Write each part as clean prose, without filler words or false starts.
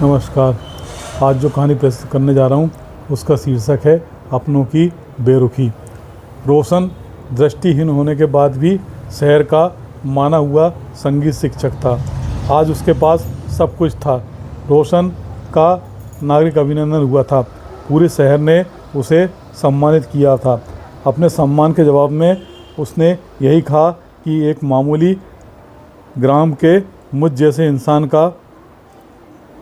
नमस्कार। आज जो कहानी प्रस्तुत करने जा रहा हूँ उसका शीर्षक है अपनों की बेरुखी। रोशन दृष्टिहीन होने के बाद भी शहर का माना हुआ संगीत शिक्षक था। आज उसके पास सब कुछ था। रोशन का नागरिक अभिनंदन हुआ था। पूरे शहर ने उसे सम्मानित किया था। अपने सम्मान के जवाब में उसने यही कहा कि एक मामूली ग्राम के मुझ जैसे इंसान का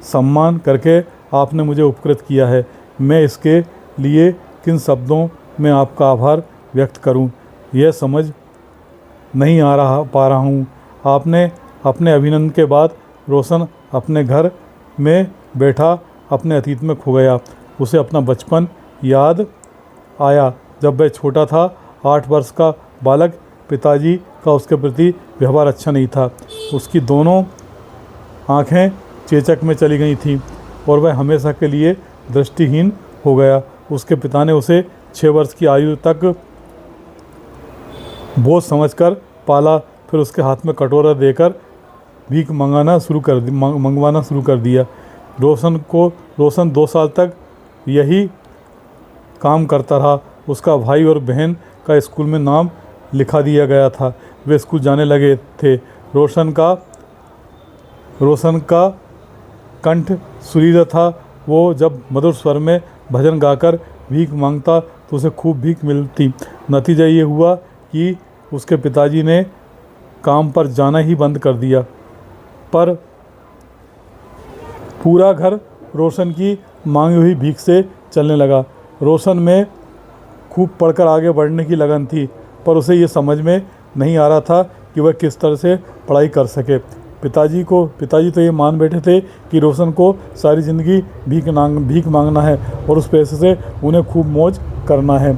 सम्मान करके आपने मुझे उपकृत किया है। मैं इसके लिए किन शब्दों में आपका आभार व्यक्त करूं, यह समझ नहीं पा रहा हूं। आपने अपने अभिनंदन के बाद रोशन अपने घर में बैठा अपने अतीत में खो गया। उसे अपना बचपन याद आया जब वह छोटा था। 8 वर्ष का बालक। पिताजी का उसके प्रति व्यवहार अच्छा नहीं था। उसकी दोनों आँखें चेचक में चली गई थीं और वह हमेशा के लिए दृष्टिहीन हो गया। उसके पिता ने उसे 6 वर्ष की आयु तक बोझ समझकर पाला। फिर उसके हाथ में कटोरा देकर भीख मंगवाना शुरू कर दिया। रोशन 2 साल तक यही काम करता रहा। उसका भाई और बहन का स्कूल में नाम लिखा दिया गया था। वे स्कूल जाने लगे थे। रोशन का कंठ सुरीला था। वो जब मधुर स्वर में भजन गाकर भीख मांगता तो उसे खूब भीख मिलती। नतीजा ये हुआ कि उसके पिताजी ने काम पर जाना ही बंद कर दिया। पर पूरा घर रोशन की मांगी हुई भीख से चलने लगा। रोशन में खूब पढ़कर आगे बढ़ने की लगन थी, पर उसे ये समझ में नहीं आ रहा था कि वह किस तरह से पढ़ाई कर सके। पिताजी तो ये मान बैठे थे कि रोशन को सारी ज़िंदगी भीख मांगना है और उस पैसे से उन्हें खूब मौज करना है।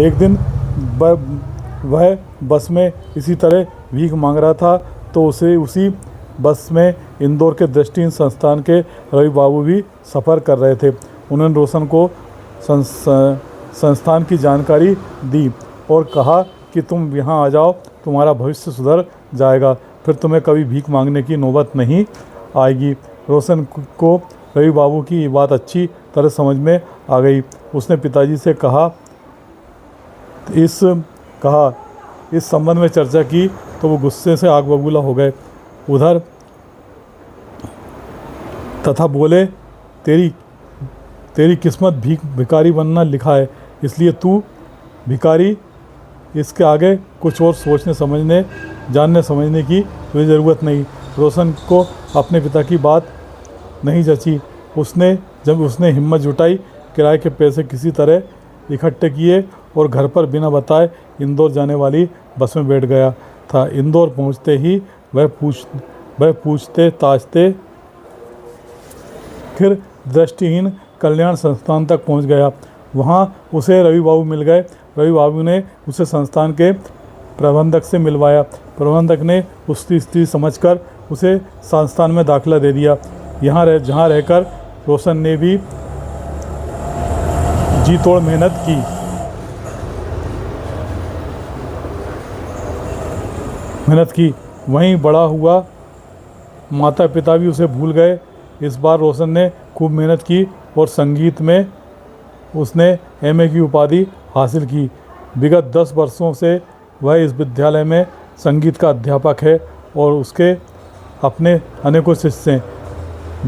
एक दिन वह बस में इसी तरह भीख मांग रहा था तो उसी बस में इंदौर के दृष्टिहीन संस्थान के रवि बाबू भी सफ़र कर रहे थे। उन्होंने रोशन को संस्थान की जानकारी दी और कहा कि तुम यहाँ आ जाओ, तुम्हारा भविष्य सुधर जाएगा, फिर तुम्हें कभी भीख मांगने की नौबत नहीं आएगी। रोशन को रवि बाबू की ये बात अच्छी तरह समझ में आ गई। उसने पिताजी से इस संबंध में चर्चा की तो वो गुस्से से आग बबूला हो गए उधर तथा बोले, तेरी किस्मत भिखारी बनना लिखा है, इसलिए तू भिखारी। इसके आगे कुछ और जानने समझने की कोई ज़रूरत नहीं। रोशन को अपने पिता की बात नहीं जची। जब उसने हिम्मत जुटाई, किराए के पैसे किसी तरह इकट्ठे किए और घर पर बिना बताए इंदौर जाने वाली बस में बैठ गया था। इंदौर पहुंचते ही वह पूछते ताछते फिर दृष्टिहीन कल्याण संस्थान तक पहुंच गया। वहां उसे रवि बाबू मिल गए। रवि बाबू ने उसे संस्थान के प्रबंधक से मिलवाया। प्रबंधक ने उसकी स्थिति समझकर उसे संस्थान में दाखिला दे दिया। जहाँ रहकर रोशन ने भी जी तोड़ मेहनत की। वहीं बड़ा हुआ। माता पिता भी उसे भूल गए। इस बार रोशन ने खूब मेहनत की और संगीत में उसने एमए की उपाधि हासिल की। विगत 10 वर्षों से वह इस विद्यालय में संगीत का अध्यापक है और उसके अपने अनेकों शिष्य हैं।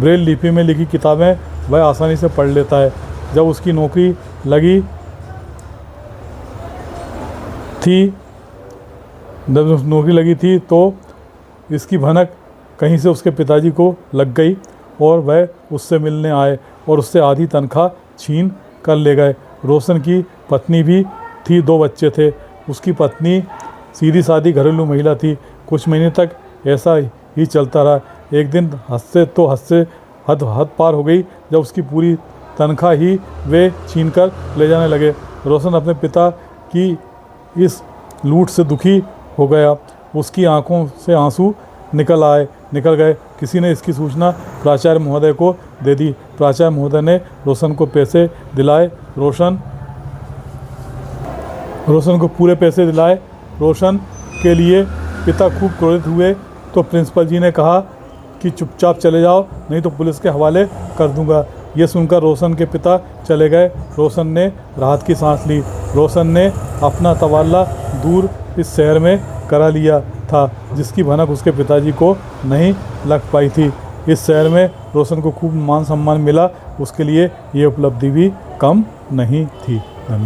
ब्रेल लिपि में लिखी किताबें वह आसानी से पढ़ लेता है। जब उसकी नौकरी लगी थी तो इसकी भनक कहीं से उसके पिताजी को लग गई और वह उससे मिलने आए और उससे आधी तनख्वाह छीन कर ले गए। रोशन की पत्नी भी थी, 2 बच्चे थे। उसकी पत्नी सीधी सादी घरेलू महिला थी। कुछ महीने तक ऐसा ही चलता रहा। एक दिन हद पार हो गई जब उसकी पूरी तनख्वाह ही वे छीन कर ले जाने लगे। रोशन अपने पिता की इस लूट से दुखी हो गया। उसकी आंखों से आंसू निकल गए। किसी ने इसकी सूचना प्राचार्य महोदय को दे दी। प्राचार्य महोदय ने रोशन को पैसे दिलाए। रोशन को पूरे पैसे दिलाए। रोशन के लिए पिता खूब क्रोधित हुए तो प्रिंसिपल जी ने कहा कि चुपचाप चले जाओ, नहीं तो पुलिस के हवाले कर दूंगा। ये सुनकर रोशन के पिता चले गए। रोशन ने राहत की सांस ली। रोशन ने अपना तबादला दूर इस शहर में करा लिया था, जिसकी भनक उसके पिताजी को नहीं लग पाई थी। इस शहर में रोशन को खूब मान सम्मान मिला। उसके लिए ये उपलब्धि भी कम नहीं थी। धन्यवाद।